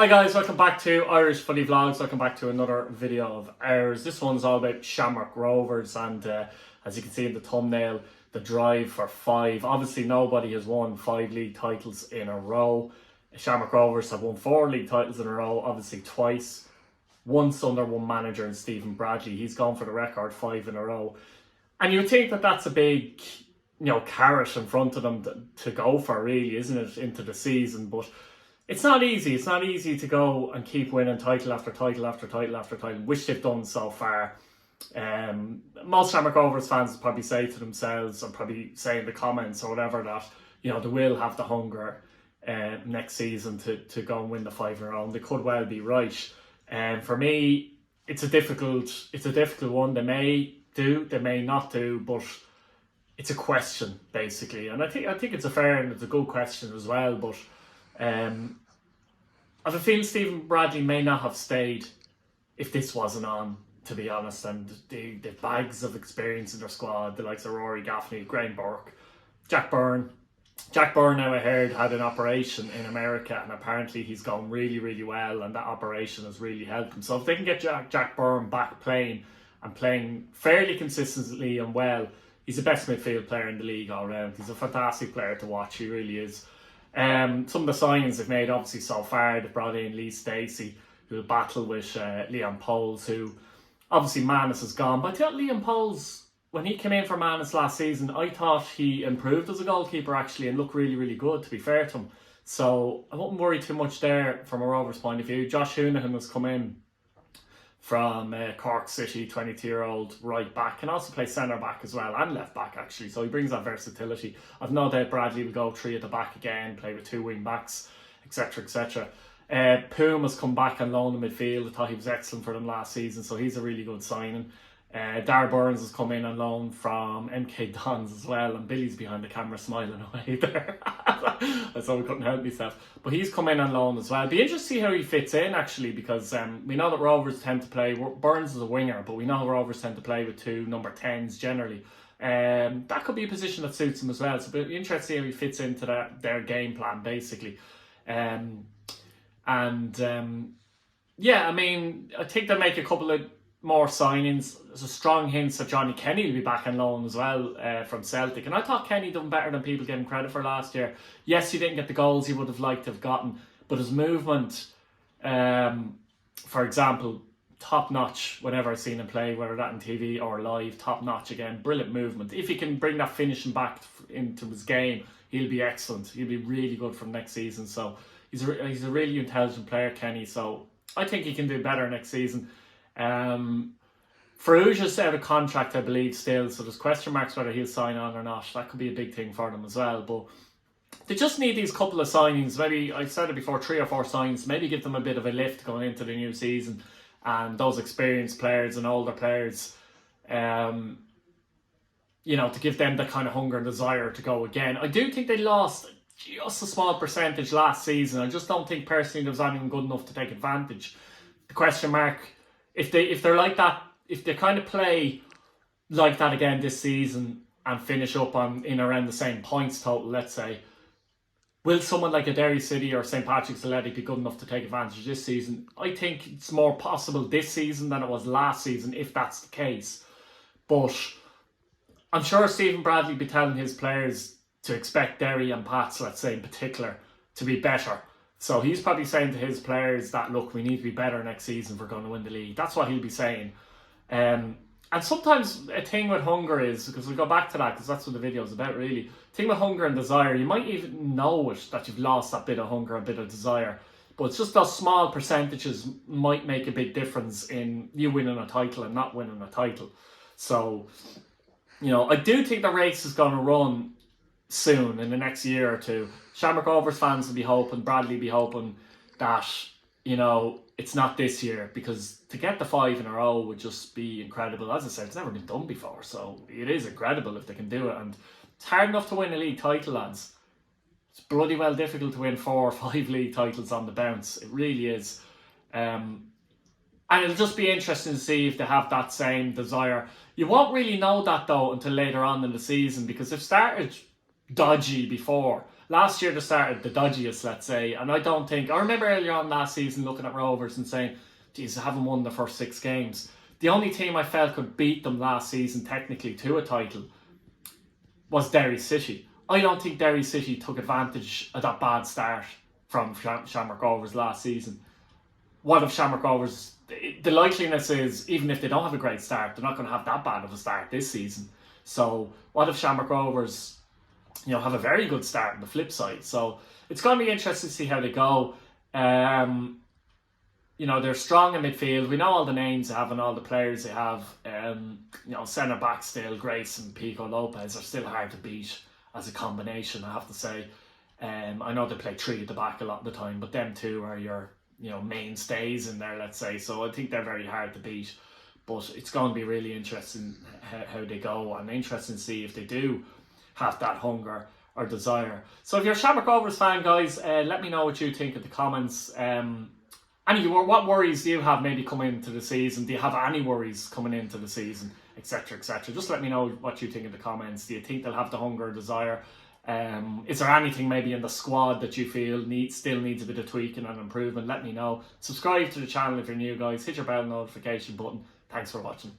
Hi guys, welcome back to Irish Footy Vlogs. Welcome back to another video of ours. This one's all about Shamrock Rovers and as you can see in the thumbnail, the drive for 5. Obviously nobody has won 5 league titles in a row. Shamrock Rovers have won 4 league titles in a row, obviously twice. Once under one manager in Stephen Bradley. He's gone for the record 5 in a row. And you would think that that's a big, carrot in front of them to go for, really, isn't it, into the season? But it's not easy. It's not easy to go and keep winning title after title after title after title, which they've done so far. Most Shamrock Rovers fans probably say to themselves, and probably say in the comments or whatever, that they will have the hunger next season to go and win the 5 in a row. And they could well be right. For me, it's a difficult one. They may do, they may not do, but it's a question basically. And I think it's a fair and it's a good question as well. But I have a feeling Stephen Bradley may not have stayed if this wasn't on, to be honest. And the bags of experience in their squad, the likes of Rory Gaffney, Graham Burke, Jack Byrne. Jack Byrne, now I heard, had an operation in America, and apparently he's gone really, really well, and that operation has really helped him. So if they can get Jack Byrne back playing fairly consistently and well, he's the best midfield player in the league all round. He's a fantastic player to watch, he really is. Some of the signings they've made, obviously, so far, they've brought in Lee Stacey, who will battle with Leon Poles, who, obviously, Manus is gone. But I thought Leon Poles, when he came in for Manus last season, I thought he improved as a goalkeeper, actually, and looked really, really good, to be fair to him. So I wouldn't worry too much there from a Rovers point of view. Josh Hoonihan has come in from Cork City, 22-year-old right back, can also play centre back as well, and left back actually, so he brings that versatility. I've no doubt Bradley will go 3 at the back again, play with 2 wing backs, etc, etc. Poom has come back on loan in midfield. I thought he was excellent for them last season, so he's a really good signing. Dar Burns has come in on loan from MK Dons as well, and Billy's behind the camera smiling away there. So I couldn't help myself. But he's come in on loan as well. It'd be interesting to see how he fits in, actually, because we know that Rovers tend to play, Burns is a winger, but we know Rovers tend to play with 2 number 10s generally. That could be a position that suits him as well. So it'd be interesting to see how he fits into their game plan, basically. Yeah, I mean, I think they'll make a couple of more signings. There's a strong hint that Johnny Kenny will be back on loan as well from Celtic, and I thought Kenny done better than people gave him credit for last year. Yes, he didn't get the goals he would have liked to have gotten, but his movement, for example, top notch. Whenever I've seen him play, whether that on TV or live, top notch again, brilliant movement. If he can bring that finishing back into his game, he'll be excellent. He'll be really good from next season. So he's a really intelligent player, Kenny, so I think he can do better next season. Ferrugia's out of contract, I believe, still, so there's question marks whether he'll sign on or not. That could be a big thing for them as well. But they just need these couple of signings. Maybe, I've said it before, 3 or 4 signings, maybe give them a bit of a lift going into the new season. And those experienced players and older players, to give them the kind of hunger and desire to go again. I do think they lost just a small percentage last season. I just don't think personally there was anyone good enough to take advantage. The question mark, if they're like that, if they kind of play like that again this season and finish up in around the same points total, let's say, will someone like a Derry City or St Patrick's Athletic be good enough to take advantage this season? I think it's more possible this season than it was last season, if that's the case. But I'm sure Stephen Bradley will be telling his players to expect Derry and Pats, let's say in particular, to be better. So he's probably saying to his players that, look, we need to be better next season if we're going to win the league. That's what he'll be saying. And sometimes a thing with hunger is, because we'll go back to that, because that's what the video is about, really. The thing with hunger and desire, you might even know it, that you've lost that bit of hunger, a bit of desire. But it's just those small percentages might make a big difference in you winning a title and not winning a title. So, I do think the race is going to run soon, in the next year or 2. Shamrock Rovers fans will be hoping, Bradley will be hoping that, it's not this year, because to get the 5 in a row would just be incredible. As I said, it's never been done before, so it is incredible if they can do it. And it's hard enough to win a league title, lads. It's bloody well difficult to win 4 or 5 league titles on the bounce. It really is. And it'll just be interesting to see if they have that same desire. You won't really know that, though, until later on in the season, because they've started dodgy before. Last year they started the dodgiest, let's say, and I remember earlier on last season looking at Rovers and saying, geez, they haven't won the first 6 games. The only team I felt could beat them last season technically to a title was Derry City. I don't think Derry City took advantage of that bad start from Shamrock Rovers last season. What if Shamrock Rovers, the likeliness is, even if they don't have a great start, they're not going to have that bad of a start this season. So what if Shamrock Rovers, have a very good start on the flip side? So it's going to be interesting to see how they go. They're strong in midfield. We know all the names they have and all the players they have. Centre back still, Grace and Pico Lopez are still hard to beat as a combination, I have to say. I know they play 3 at the back a lot of the time, but them two are your mainstays in there, let's say. So I think they're very hard to beat. But it's going to be really interesting how they go, and interesting to see if they do have that hunger or desire. So if you're a Shamrock Rovers fan, guys, let me know what you think in the comments. What worries do you have maybe coming into the season? Do you have any worries coming into the season, etc., etc.? Just let me know what you think in the comments. Do you think they'll have the hunger or desire? Is there anything maybe in the squad that you feel still needs a bit of tweaking and improvement? Let me know. Subscribe to the channel if you're new, guys. Hit your bell notification button. Thanks for watching.